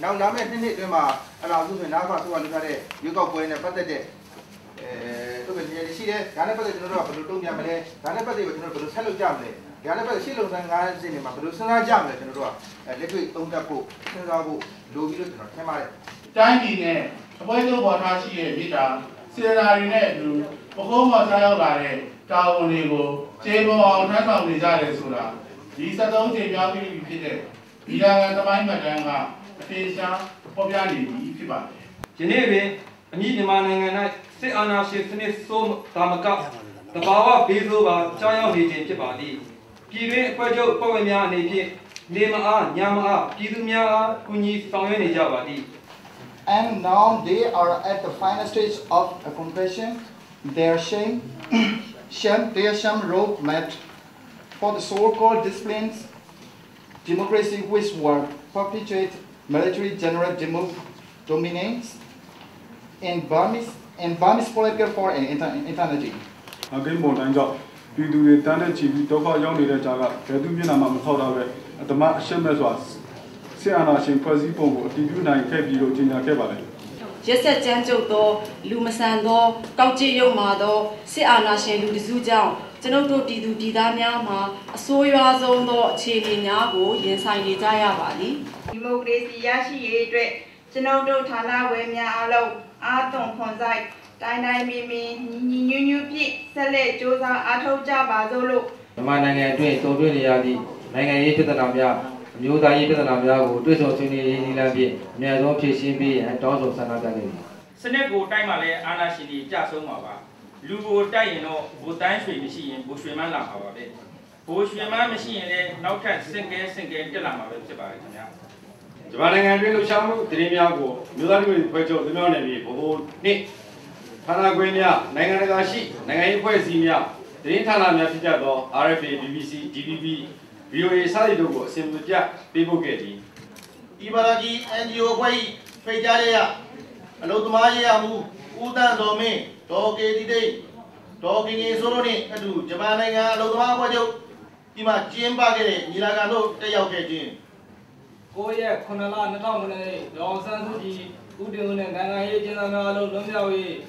နောက်လာမယ့်နှစ်အတွင်းမှာအလားတူဆိုရင်နောက်ပါဆိုရလုပ်ထားတဲ့ရွေးကောက်ပွဲနဲ့ပတ်သက်တဲ့သူ့ရဲ့ရှိတဲ့ဒါနဲ့ပတ်သက်ကျွန်တော်တို့ကဘယ်လိုတုံ့ပြန်မလဲဒါနဲ့ပတ်သက်ပြီးကျွန်တော်တို့ဘယ်လိုဆက်လုပ်ကြမလဲဒါနဲ့ပတ်သက်ရှေ့လုံဆိုင်9စင်းတွေမှာဘယ်လိုစဉ်းစားကြမလဲကျွန်တော်တို့ကလက်တွေ့သုံးသပ်ဖို့စဉ်းစားဖို့လိုပြီးတော့ကျွန်တော်ထင်ပါတယ်တိုင်းပြည်နဲ့အပွဲဆုံးပေါ်ထားရှိတဲ့မိတာစေတနာတွေနဲ့အတူပခုံးပေါ်စားရောက်လာတဲ့တာဝန်တွေကိုကျေပွန်အောင်ထမ်းဆောင်နေကြတယ်ဆိုတာဒီ73ချိန်ပြောင်းပြီးဖြစ်တဲ့ဒီလာကသမိုင်းမှတ်တမ်းကအသေးရှားပေါ်ပြနေပြီဖြစ်ပါတယ်။ဒီနေ့ပင်အမိမြန်မာနိုင်ငံ၌စစ်အာဏာရှင်စနစ်ဆိုးတာမကတဘာဝဘေးဆိုးပါကြောင်းရောက်နေခြင်းဖြစ်ပါသည်။ပြည်တွင်းအဖွဲ့ချုပ်အဖွဲ့ဝင်များအနေဖြင့်နေမအားညမအားပြည်သူများအားကူညီဆောင်ရွက်နေကြပါသည်။ And now they are at the final stage of accomplishing their shame roadmap for the so-called disciplines democracy which were perpetuate military general dominance in Burmese political for an eternity. Again, more than job. We do the standard chief, Toka Young Leader Jaga, Kedumina Mamma, the Mark Shemes was. Siana Shin Quasi Pongo, Tibuna, Kebio, Gina Kebale. Just a gentle Lumasando, Gauchi Yomado, Siana Shin Ludizuja, Genoto Didu Didanyama, Soya Zondo, Chili Nago, Yensai Jayabadi. Democracy Yashi Edre, Genoto Tala, Wemia Alo, Atom Ponzai, Dinai Mimi, New Pit, Sele, Josa, Ato Jaba Zolo. The man and doing so really yadi, Manga to the Namia, Muda to the Namia, who do so soon in Labi, Miazo PCB, and also Sanatani. Senego Timale, Anashidi, Jasomava, Lugo Taino, Butan machine, Bushman Lama, Bushman machine, now can sing the Lama. Japan and Shamu, Trimiago, Mudan Puerto, the Nonami, who Nick Panaguenia, Nanganashi, Nangai Poesimia, the Intanamia Pitado, RFA, BBC, GBB, VOA Salidogo, Simbuja, people getting Ibaragi and Yowai, Fejaria, Alotumaya, Udan Domain, Toge Day, Talking in Soloni, Adu, Japananga, Lotuma, Ima Jimbagere, Nilagano, Tayoke. Koya, Konala, Natamane, Lawson, Udun, and Nanahe, General, Longawi,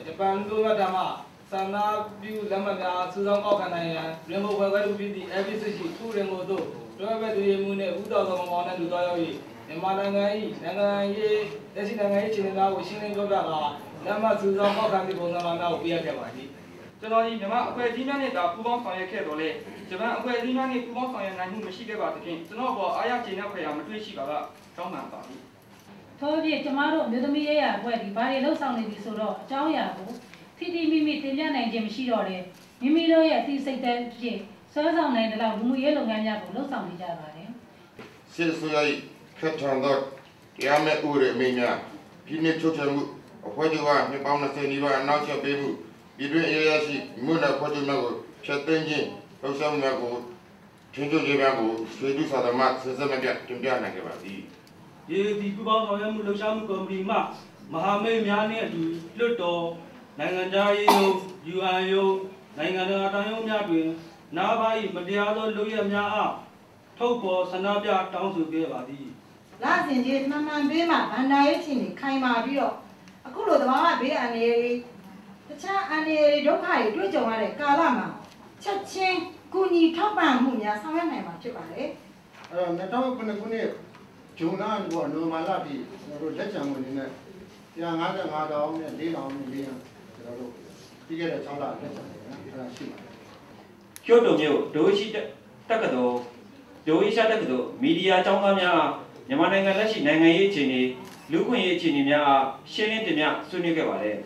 Japan, Lumadama, Sana, View, Lamada, Susan Okana, Remo, where to be the every city, two Remoto, Driver to Yemune, Uda, and Udawi, and Madangai, Nanaye, Desinangai, China, Wishing Goda, Lama, Susan Okan, the Bonamana, we are Kavadi. ကျွန်တော်ဒီမြန်မာအဖွဲ့အစည်းများနဲ့ဒါပူးပေါင်းဆောင်ရွက်ခဲ့တော့လေဂျပန်အဖွဲ့အစည်းများနဲ့ပူးပေါင်းဆောင်ရွက်နိုင်မှုမရှိခဲ့ပါသဖြင့်ကျွန်တော်ပေါ်အားရကျေနပ်ဖွယ်ရာမတွေ့ရှိပါကတောင်းပန်ပါသည်ထို့ပြင်ကျမတို့မြို့သမီးရဲရအဖွဲ့ဒီဘာတွေလှုပ်ဆောင်နေပြီဆိုတော့အကြောင်းအရာကိုဖိတိမိမိတင်ပြနိုင်ခြင်းမရှိတော့တဲ့မိမိတို့ရဲ့အသိစိတ်ဓာတ်ဖြင့်ဆွဲဆောင်နိုင်တဲ့လောက်လူမှုရေးလုပ်ငန်းများကိုလှုပ်ဆောင်နေကြပါတယ်စစ်ဆိုရိုက်ခက်ထန်တော့တရားမဲ့ဥရအမိညာပြည်내ချုပ်ချယ်မှုအဖွဲ့ချုပ်ကနှစ်ပေါင်း20နီးပါးအနောက်ကျပေးမှုပြည်တွင်းအရေးရရှိမြို့နယ်ဖွဲ့ချုပ်များကိုဖြတ်သိမ်းခြင်းလှုပ်ဆောင်မှုများကိုချင်းချုပ်ရေးများကိုဆွေးနွေးစာသမဆက်စပ်များတင်ပြနိုင်ခဲ့ပါသည်ဒီပူပေါင်းဆောင်ရွက်မှုလှုပ်ရှားမှုကော်မတီမှမဟာမိတ်များနဲ့အတူလွတ်တော်နိုင်ငံသားရေးရုံး UN ရုံးနိုင်ငံတော်အတိုင်းအများတွင်နားပါ၏မတရားသောလုပ်ရများအားထုတ်ပေါ်ဆန္ဒပြတောင်းဆိုခဲ့ပါသည်လာစဉ်ကြီးမှန်မှန်ပေးမှာဗန္ဒာရေးချင်းနေခိုင်မာပြီးတော့အခုလိုတဘာဝဘေးအန္တရာယ်တခြားအန္တရာယ်ဒုက္ခတွေတွေ့ကြုံရတဲ့ကာလမှာချက်ချင်းကုညီထောက်ပံ့မှုများဆောင်ရွက်နိုင်မှာဖြစ်ပါတယ်အဲ့တော့2009ခုနှစ်ဂျွန်လကတော့နိုမာလာပြီကျွန်တော်တို့လက်ချံဝင်နေနဲ့155တောင်းနဲ့4တောင်းနဲ့400ကျွန်တော်တို့ပြီးခဲ့တဲ့6လလက်ချံနေနော်အဲ့ဒါရှိပါတယ်ကျို့တုံမျိုးဒိုရှိတက္ကသိုလ်ဒိုရှိတက္ကသိုလ်မီဒီယာကျောင်းသားများမြန်မာနိုင်ငံလက်ရှိနိုင်ငံရေးအခြေအနေလူ့ခွင့်ရေးအခြေအနေများရှင်းလင်းတင်ပြဆွေးနွေးခဲ့ပါတယ်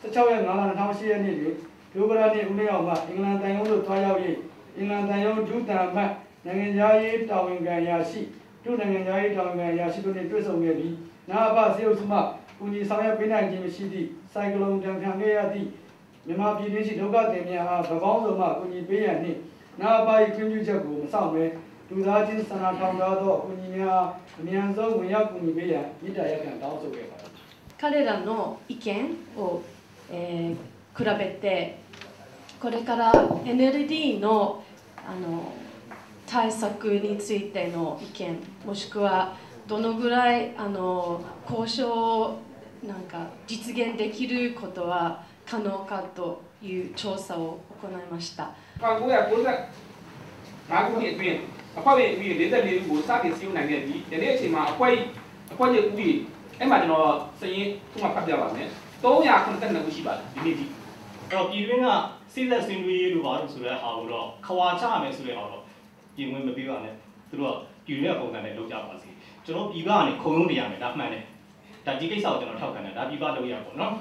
16ရက်5လ2008ရက်နေ့တွင်ဒိုဂရာနှင့်ဦးလေးအောင်မှအင်္ဂလန်တန်ယုံသို့တွားရောက်၍အင်္ဂလန်တန်ယုံဒုတန်မှနိုင်ငံသားရေးတာဝန်ခံရာရှိဒုနိုင်ငံသားရေးတာဝန်ခံရာရှိတို့နှင့်တွေ့ဆုံခဲ့ပြီးနာအပစေအုပ်စုမှကူညီဆောင်ရွက်ပေးနိုင်ခြင်းမရှိသည့်စိုက်ကလုန်တံခံခဲ့ရသည့်မြန်မာပြည်တွင်းရှိဒုက္ခသည်များအားဗကောင်းဆုံးမှကူညီပေးရန်နှင့်နာအပ၏ခွင့်ပြုချက်ကိုမဆောင်ဘဲလူသားချင်းစနာထောင်ထားသောကူညီများအမြန်ဆုံးဝင်ရောက်ကူညီပေးရန်မြစ်တာရက်ခံတောင်းဆိုခဲ့ပါသည်彼らの意見を、比べてこれから NLD の対策についての意見もしくはどのぐらい交渉なんか実現できることは可能かという調査を行いました。1995ခုနှစ်အတွင်းအဖွဲ့ဝင်ဦးရေ44ဦးကိုစတင်စည်းရုံးနိုင်ခဲ့ပြီးဒီနေ့အချိန်မှာအဖွဲ့ရဲ့ဦးရေအဲ့မှာကျွန်တော်စရင်းခုမှဖတ်ပြပါမယ်392ဦးရှိပါတယ်ဒီနေ့ဒီအဲ့တော့ပြည်တွင်းကစိတ်သက်စင်တွေလို့ပါလို့ဆိုတဲ့ဟာကိုတော့ခွာချရမယ်ဆိုတဲ့ဟာတော့ပြင်ဝင်မပေးပါနဲ့သူတို့ကပြည်တွင်းကပုံစံနဲ့လုပ်ကြပါစေကျွန်တော်ပြည်ပကနေခုံရုံးနေရမယ်ဒါမှန်တယ်ဒါဒီကိစ္စကိုကျွန်တော်ထောက်ခံတယ်ဒါပြည်ပလုပ်ရပါဘောနော်